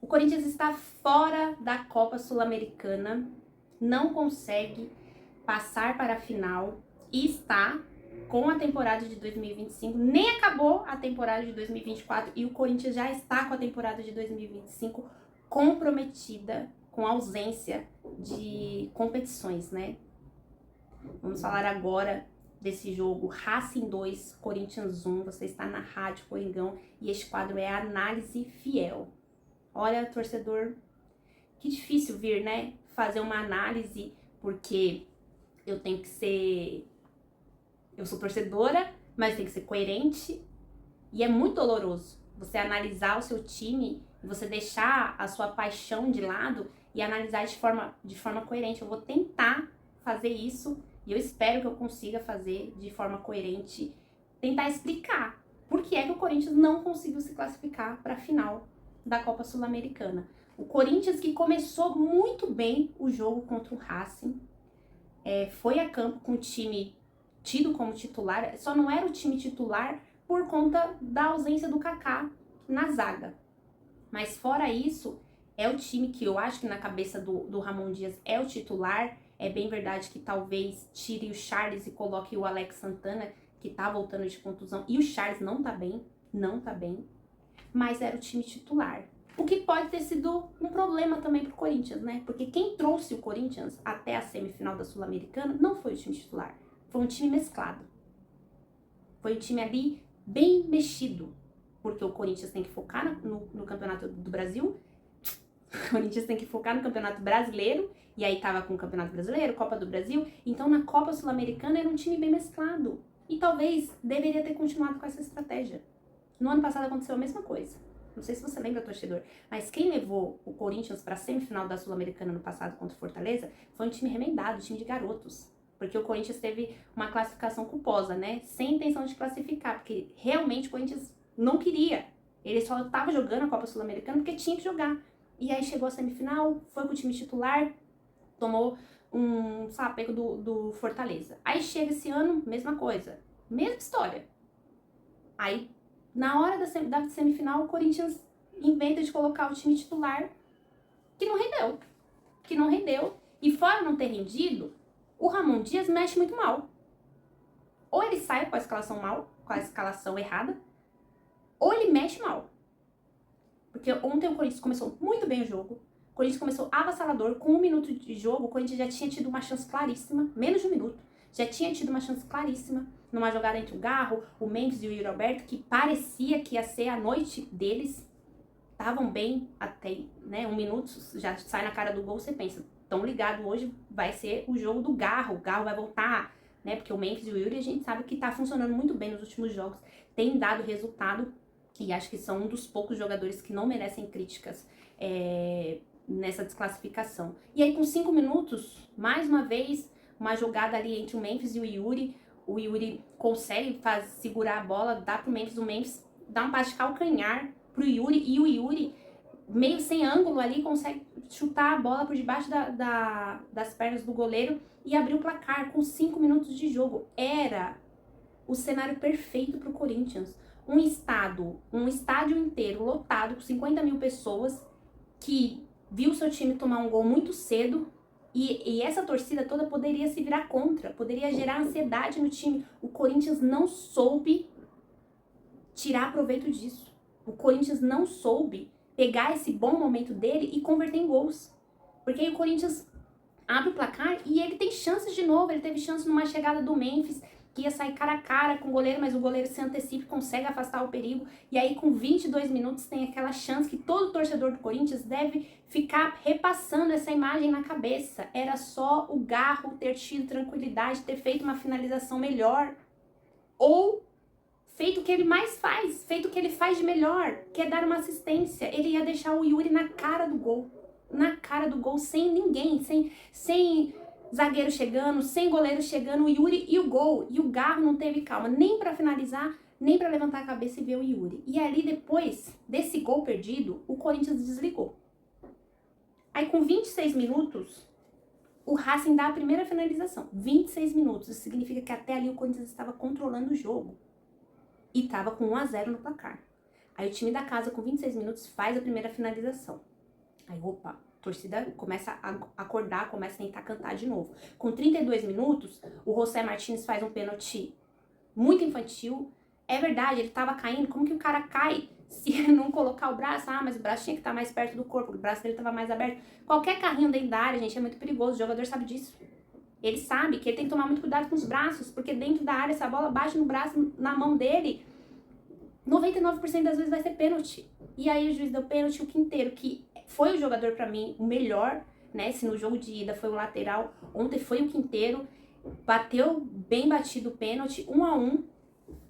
O Corinthians está fora da Copa Sul-Americana, não consegue passar para a final e está com a temporada de 2025, nem acabou a temporada de 2024 e o Corinthians já está com a temporada de 2025 comprometida com a ausência de competições, né? Vamos falar agora desse jogo Racing 2, Corinthians 1. Você está na Rádio Coringão e este quadro é a Análise Fiel. Olha, torcedor, que difícil vir, né? Fazer uma análise, porque eu tenho que ser... Eu sou torcedora, mas tem que ser coerente. E é muito doloroso você analisar o seu time, você deixar a sua paixão de lado e analisar de forma coerente. Eu vou tentar fazer isso e eu espero que eu consiga fazer de forma coerente, tentar explicar por que é que o Corinthians não conseguiu se classificar para a final da Copa Sul-Americana. O Corinthians, que começou muito bem o jogo contra o Racing, foi a campo com o time tido como titular, só não era o time titular por conta da ausência do Kaká na zaga. Mas fora isso, é o time que eu acho que na cabeça do Ramon Dias é o titular. É bem verdade que talvez tire o Charles e coloque o Alex Santana, que tá voltando de contusão, e o Charles não tá bem, mas era o time titular. O que pode ter sido um problema também pro Corinthians, né? Porque quem trouxe o Corinthians até a semifinal da Sul-Americana não foi o time titular, foi um time mesclado. Foi um time ali bem mexido, porque o Corinthians tem que focar no Campeonato do Brasil, o Corinthians tem que focar no Campeonato Brasileiro, e aí tava com o Campeonato Brasileiro, Copa do Brasil, então na Copa Sul-Americana era um time bem mesclado. E talvez deveria ter continuado com essa estratégia. No ano passado aconteceu a mesma coisa. Não sei se você lembra, torcedor, mas quem levou o Corinthians para a semifinal da Sul-Americana no passado contra o Fortaleza foi um time remendado, um time de garotos. Porque o Corinthians teve uma classificação culposa, né? Sem intenção de classificar, porque realmente o Corinthians não queria. Ele só estava jogando a Copa Sul-Americana porque tinha que jogar. E aí chegou a semifinal, foi com o time titular, tomou um sapeco do Fortaleza. Aí chega esse ano, mesma coisa, mesma história. Aí, na hora da semifinal, o Corinthians inventa de colocar o time titular, que não rendeu. E fora não ter rendido, o Ramon Dias mexe muito mal. Ou ele sai com a escalação errada, ou ele mexe mal. Porque ontem o Corinthians começou muito bem o jogo. O Corinthians começou avassalador. Com 1 minuto de jogo, o Corinthians já tinha tido uma chance claríssima. Menos de 1 minuto. Já tinha tido uma chance claríssima. Numa jogada entre o Garro, o Memphis e o Yuri Alberto, que parecia que ia ser a noite deles. Estavam bem até, né? 1 minuto, já sai na cara do gol, você pensa, tão ligado, hoje vai ser o jogo do Garro. O Garro vai voltar, né? Porque o Memphis e o Yuri, a gente sabe que tá funcionando muito bem nos últimos jogos. Tem dado resultado. E acho que são um dos poucos jogadores que não merecem críticas nessa desclassificação. E aí com 5 minutos, mais uma vez, uma jogada ali entre o Memphis e o Yuri consegue segurar a bola, dá pro Memphis, o Memphis dá um passe de calcanhar pro Yuri, e o Yuri, meio sem ângulo ali, consegue chutar a bola por debaixo das pernas do goleiro e abrir o placar com 5 minutos de jogo. Era o cenário perfeito pro Corinthians. Um estádio inteiro lotado, com 50 mil pessoas, que viu seu time tomar um gol muito cedo, e essa torcida toda poderia se virar contra, poderia gerar ansiedade no time. O Corinthians não soube tirar proveito disso. O Corinthians não soube pegar esse bom momento dele e converter em gols. Porque aí o Corinthians abre o placar e ele tem chances de novo. Ele teve chance numa chegada do Memphis, que ia sair cara a cara com o goleiro, mas o goleiro se antecipa e consegue afastar o perigo. E aí com 22 minutos tem aquela chance que todo torcedor do Corinthians deve ficar repassando essa imagem na cabeça. Era só o Garro ter tido tranquilidade, ter feito uma finalização melhor. Ou feito o que ele mais faz, feito o que ele faz de melhor, que é dar uma assistência. Ele ia deixar o Yuri na cara do gol, sem ninguém, sem zagueiro chegando, sem goleiro chegando, o Yuri e o gol. E o Garro não teve calma nem para finalizar, nem para levantar a cabeça e ver o Yuri. E ali, depois desse gol perdido, o Corinthians desligou. Aí com 26 minutos, o Racing dá a primeira finalização. 26 minutos, isso significa que até ali o Corinthians estava controlando o jogo. E estava com 1-0 no placar. Aí o time da casa, com 26 minutos, faz a primeira finalização. Aí, opa, a torcida começa a acordar, começa a tentar cantar de novo. Com 32 minutos, o José Martínez faz um pênalti muito infantil. É verdade, ele tava caindo. Como que o cara cai se ele não colocar o braço? Ah, mas o braço tinha que estar mais perto do corpo, o braço dele tava mais aberto. Qualquer carrinho dentro da área, gente, é muito perigoso. O jogador sabe disso. Ele sabe que ele tem que tomar muito cuidado com os braços, porque dentro da área, se a bola bate no braço, na mão dele, 99% das vezes vai ser pênalti. E aí o juiz deu pênalti o Quinteiro, que foi o jogador pra mim o melhor, né? Se no jogo de ida foi o lateral, ontem foi o Quinteiro, bateu bem batido o pênalti, 1-1.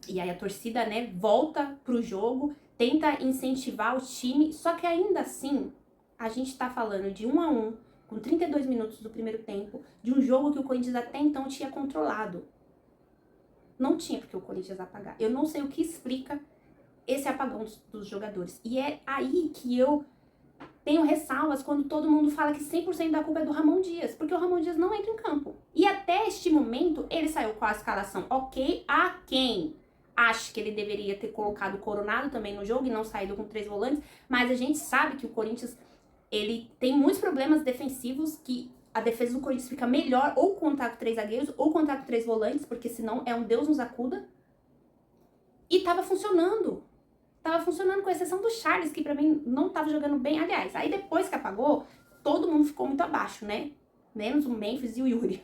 E aí a torcida, né, volta pro jogo, tenta incentivar o time, só que ainda assim, a gente tá falando de 1-1, com 32 minutos do primeiro tempo, de um jogo que o Corinthians até então tinha controlado. Não tinha porque o Corinthians apagar. Eu não sei o que explica esse apagão dos jogadores. E é aí que eu tenho ressalvas quando todo mundo fala que 100% da culpa é do Ramon Dias, porque o Ramon Dias não entra em campo. E até este momento, ele saiu com a escalação ok, a quem acho que ele deveria ter colocado o Coronado também no jogo e não saído com 3 volantes, mas a gente sabe que o Corinthians, ele tem muitos problemas defensivos, que a defesa do Corinthians fica melhor ou contar com 3 zagueiros ou contar com 3 volantes, porque senão é um Deus nos acuda. E tava funcionando. Tava funcionando, com exceção do Charles, que pra mim não tava jogando bem. Aliás, aí depois que apagou, todo mundo ficou muito abaixo, né? Menos o Memphis e o Yuri.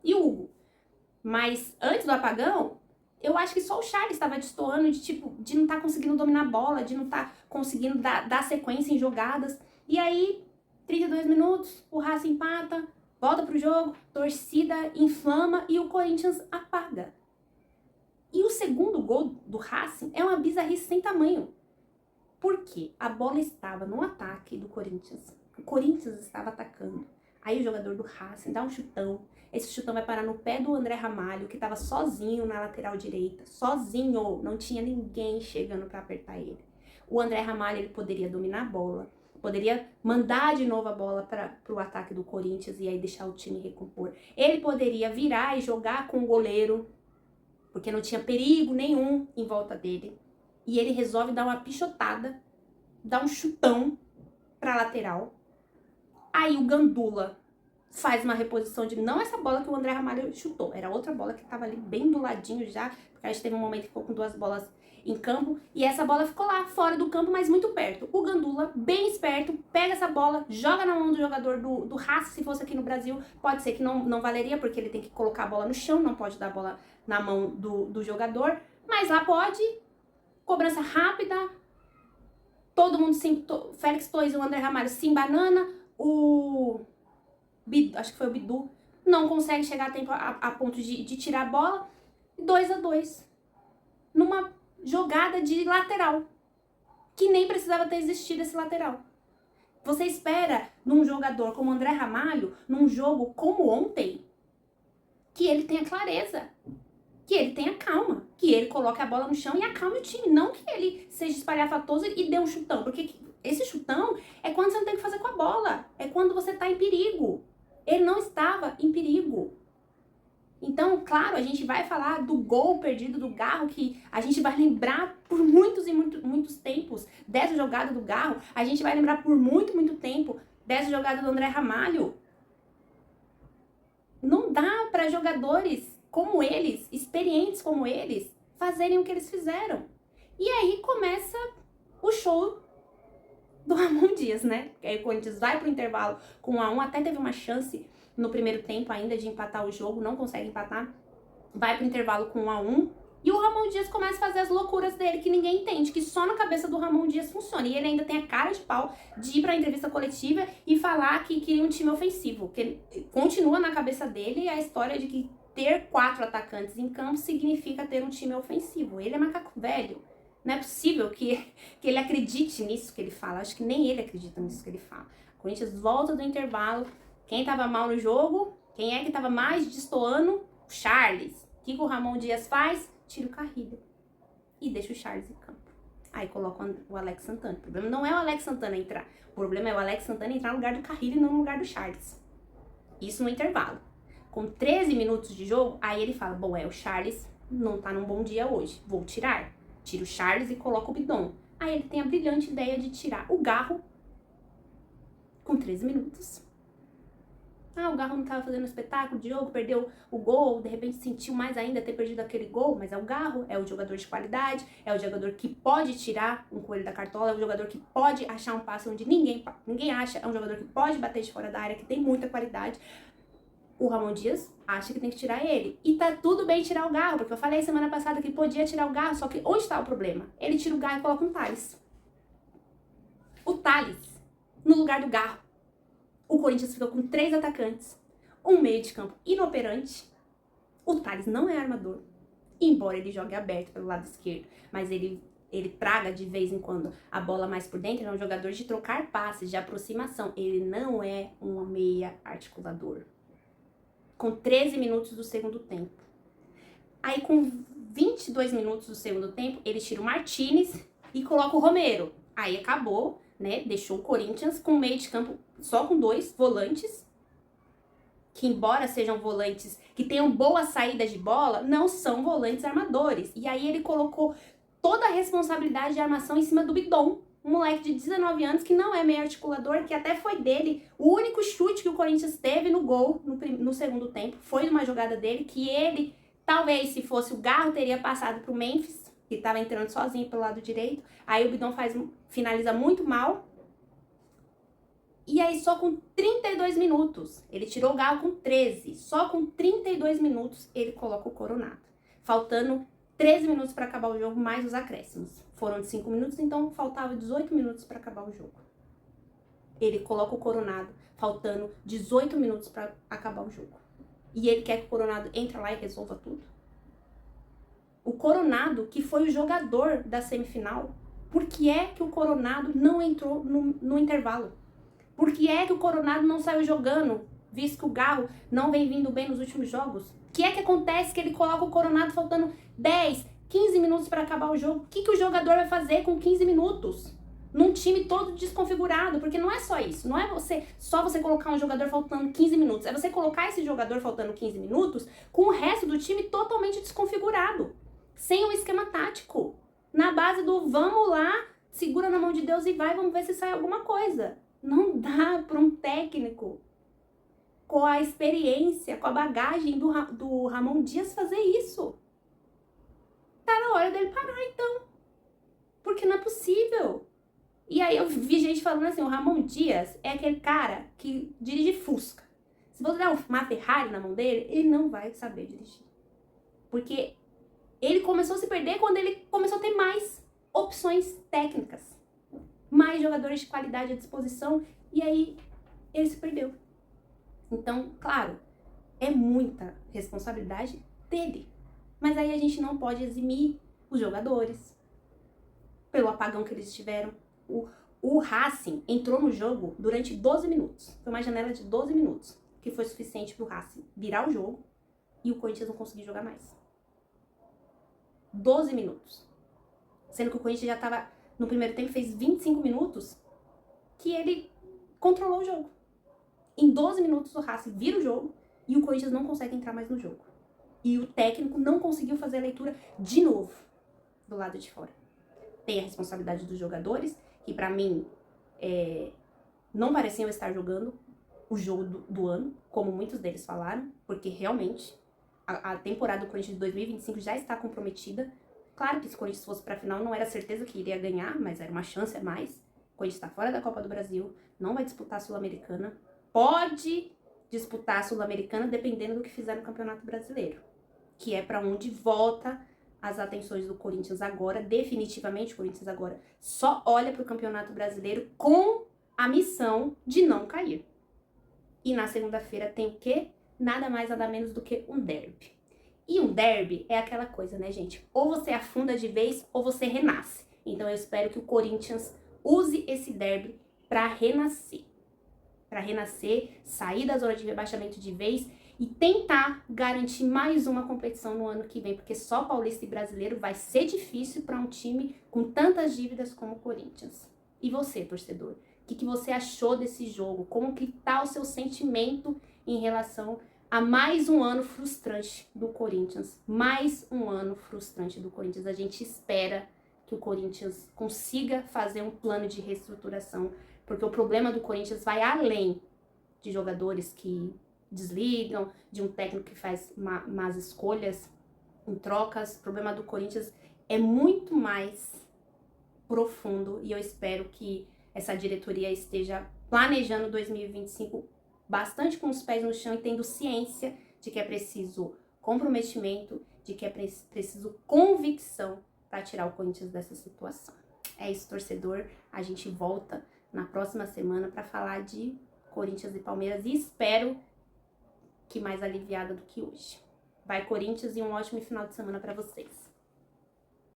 E o Hugo. Mas antes do apagão, eu acho que só o Charles estava destoando de não estar conseguindo dominar a bola, de não estar conseguindo dar sequência em jogadas. E aí, 32 minutos, o Racing empata, volta pro jogo, torcida inflama e o Corinthians apaga. E o segundo gol do Racing é uma bizarrice sem tamanho. Por quê? A bola estava no ataque do Corinthians. O Corinthians estava atacando. Aí o jogador do Racing dá um chutão. Esse chutão vai parar no pé do André Ramalho, que estava sozinho na lateral direita. Sozinho. Não tinha ninguém chegando para apertar ele. O André Ramalho, ele poderia dominar a bola. Poderia mandar de novo a bola para o ataque do Corinthians e aí deixar o time recompor. Ele poderia virar e jogar com o goleiro, porque não tinha perigo nenhum em volta dele. E ele resolve dar uma pichotada, dar um chutão pra lateral. Aí o Gandula faz uma reposição de não essa bola que o André Ramalho chutou, era outra bola que tava ali bem do ladinho já, porque a gente teve um momento que ficou com 2 bolas em campo, e essa bola ficou lá fora do campo, mas muito perto. O Gandula, bem esperto, pega essa bola, joga na mão do jogador do Racing. Se fosse aqui no Brasil, pode ser que não valeria, porque ele tem que colocar a bola no chão, não pode dar a bola na mão do jogador, mas lá pode. Cobrança rápida, todo mundo Félix Torres e o André Ramalho se embanana, acho que foi o Bidu, não consegue chegar a tempo a ponto de tirar a bola, 2-2, numa jogada de lateral, que nem precisava ter existido esse lateral. Você espera num jogador como o André Ramalho, num jogo como ontem, que ele tenha clareza, que ele tenha calma, que ele coloque a bola no chão e acalme o time, não que ele seja espalhafatoso e dê um chutão, porque esse chutão é quando você não tem o que fazer com a bola, é quando você tá em perigo. Ele não estava em perigo. Então, claro, a gente vai falar do gol perdido do Garro, que a gente vai lembrar por muitos e muitos tempos dessa jogada do Garro, a gente vai lembrar por muito tempo dessa jogada do André Ramalho. Não dá para jogadores como eles, experientes como eles, fazerem o que eles fizeram. E aí começa o show do Ramon Dias, né? Aí o Corinthians vai pro intervalo com 1-1, até teve uma chance no primeiro tempo ainda de empatar o jogo, não consegue empatar, vai pro intervalo com 1-1, e o Ramon Dias começa a fazer as loucuras dele, que ninguém entende, que só na cabeça do Ramon Dias funciona. E ele ainda tem a cara de pau de ir pra entrevista coletiva e falar que queria um time ofensivo, que continua na cabeça dele a história de que ter 4 atacantes em campo significa ter um time ofensivo. Ele é macaco velho. Não é possível que ele acredite nisso que ele fala. Acho que nem ele acredita nisso que ele fala. O Corinthians volta do intervalo. Quem tava mal no jogo? Quem é que tava mais destoando? O Charles. O que o Ramon Dias faz? Tira o Carrilho. E deixa o Charles em campo. Aí coloca o Alex Santana. O problema não é o Alex Santana entrar. O problema é o Alex Santana entrar no lugar do Carrilho e não no lugar do Charles. Isso no intervalo. Com 13 minutos de jogo, aí ele fala, bom, o Charles não tá num bom dia hoje, vou tirar. Tira o Charles e coloca o Bidon. Aí ele tem a brilhante ideia de tirar o Garro com 13 minutos. Ah, o Garro não estava fazendo um espetáculo de jogo, perdeu o gol, de repente sentiu mais ainda ter perdido aquele gol, mas é o Garro, é o jogador de qualidade, é o jogador que pode tirar um coelho da cartola, é o jogador que pode achar um passe onde ninguém acha, é um jogador que pode bater de fora da área, que tem muita qualidade. O Ramon Dias acha que tem que tirar ele. E tá tudo bem tirar o Garro, porque eu falei semana passada que podia tirar o Garro, só que onde está o problema? Ele tira o Garro e coloca um Thales. O Thales, no lugar do Garro. O Corinthians fica com 3 atacantes, um meio de campo inoperante. O Thales não é armador, embora ele jogue aberto pelo lado esquerdo, mas ele traga de vez em quando a bola mais por dentro. Ele é um jogador de trocar passes, de aproximação. Ele não é um meia articulador. Com 13 minutos do segundo tempo. Aí com 22 minutos do segundo tempo, ele tira o Martínez e coloca o Romero. Aí acabou, né? Deixou o Corinthians com meio de campo só com 2 volantes, que embora sejam volantes que tenham boa saída de bola, não são volantes armadores. E aí ele colocou toda a responsabilidade de armação em cima do Bidon, um moleque de 19 anos que não é meio articulador, que até foi dele. O único chute que o Corinthians teve no gol no segundo tempo foi uma jogada dele, que ele, talvez se fosse o Garro, teria passado pro Memphis, que estava entrando sozinho pelo lado direito. Aí o Bidon finaliza muito mal. E aí só com 32 minutos, ele tirou o Garro com 13, só com 32 minutos ele coloca o Coronado. Faltando 13 minutos para acabar o jogo, mais os acréscimos. Foram de 5 minutos, então faltava 18 minutos para acabar o jogo. Ele coloca o Coronado, faltando 18 minutos para acabar o jogo. E ele quer que o Coronado entre lá e resolva tudo. O Coronado, que foi o jogador da semifinal, por que é que o Coronado não entrou no intervalo? Por que é que o Coronado não saiu jogando, visto que o Garro não vem vindo bem nos últimos jogos? O que é que acontece que ele coloca o Coronado faltando 10, 15 minutos para acabar o jogo? O que o jogador vai fazer com 15 minutos? Num time todo desconfigurado, porque não é só isso. Não é só você colocar um jogador faltando 15 minutos. É você colocar esse jogador faltando 15 minutos com o resto do time totalmente desconfigurado. Sem um esquema tático. Na base do vamos lá, segura na mão de Deus e vai, vamos ver se sai alguma coisa. Não dá para um técnico com a experiência, com a bagagem do Ramon Dias fazer isso. Tá na hora dele parar, então. Porque não é possível. E aí eu vi gente falando assim, o Ramon Dias é aquele cara que dirige Fusca. Se você der uma Ferrari na mão dele, ele não vai saber dirigir. Porque ele começou a se perder quando ele começou a ter mais opções técnicas. Mais jogadores de qualidade à disposição, e aí ele se perdeu. Então, claro, é muita responsabilidade dele. Mas aí a gente não pode eximir os jogadores pelo apagão que eles tiveram. O Racing entrou no jogo durante 12 minutos. Foi uma janela de 12 minutos, que foi suficiente para o Racing virar o jogo e o Corinthians não conseguir jogar mais. 12 minutos. Sendo que o Corinthians já estava, no primeiro tempo, fez 25 minutos que ele controlou o jogo. Em 12 minutos o Racing vira o jogo e o Corinthians não consegue entrar mais no jogo. E o técnico não conseguiu fazer a leitura de novo do lado de fora. Tem a responsabilidade dos jogadores, que pra mim não pareciam estar jogando o jogo do ano, como muitos deles falaram, porque realmente a temporada do Corinthians de 2025 já está comprometida. Claro que se o Corinthians fosse pra final não era certeza que iria ganhar, mas era uma chance a mais. O Corinthians está fora da Copa do Brasil, não vai disputar a Sul-Americana, pode disputar a Sul-Americana dependendo do que fizer no Campeonato Brasileiro, que é para onde volta as atenções do Corinthians agora. Definitivamente o Corinthians agora só olha para o Campeonato Brasileiro com a missão de não cair. E na segunda-feira tem o quê? Nada mais, nada menos do que um derby. E um derby é aquela coisa, né, gente? Ou você afunda de vez ou você renasce. Então eu espero que o Corinthians use esse derby para renascer. Para renascer, sair da zona de rebaixamento de vez e tentar garantir mais uma competição no ano que vem, porque só Paulista e Brasileiro vai ser difícil para um time com tantas dívidas como o Corinthians. E você, torcedor? O que você achou desse jogo? Como que tá o seu sentimento em relação a mais um ano frustrante do Corinthians? Mais um ano frustrante do Corinthians. A gente espera que o Corinthians consiga fazer um plano de reestruturação, porque o problema do Corinthians vai além de jogadores que desligam, de um técnico que faz más escolhas em trocas. O problema do Corinthians é muito mais profundo e eu espero que essa diretoria esteja planejando 2025 bastante com os pés no chão e tendo ciência de que é preciso comprometimento, de que é preciso convicção para tirar o Corinthians dessa situação. É isso, torcedor. A gente volta na próxima semana para falar de Corinthians e Palmeiras e espero que mais aliviada do que hoje. Vai, Corinthians, e um ótimo final de semana para vocês.